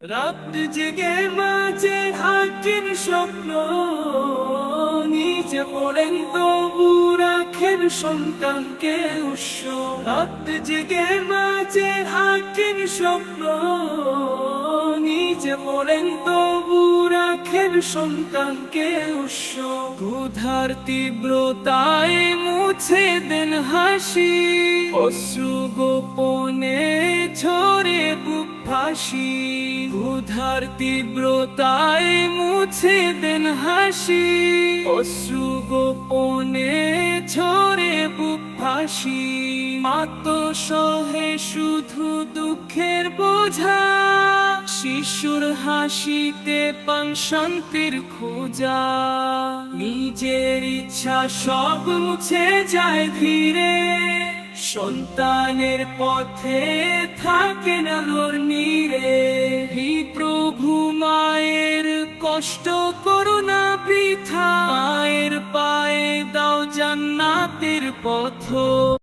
রাত জেগে মাঝে হাকির স্বপ্ন, নিজে পড়েন তবু রাখেন সন্তানকে উৎস। রাত জেগে মাঝে হাকির স্বপ্ন, নিজে পড়েন তবু রাখেন সন্তানকে উৎস। ক্ষুধার তীব্রতায় মুছে দেন হাসি, অশ্রু গোপনে ঝরে বুক ফাঁসি। ক্ষুধার তীব্রতায় মুছে দেন হাসি, অশ্রু গোপনে ঝরে বুক ফাঁসি। মাতো সহে শুধু দুঃখের বোঝা, শিশুর হাসিতে পান শান্তির খোঁজা। নিজের ইচ্ছা সব মুছে যায় ধীরে, সন্তানের পথে থাকে না আলোর নীড়ে। হে প্রভু, মায়ের কষ্ট করো না বৃথা, মায়ের পায়ে দাও জান্নাতের পথ।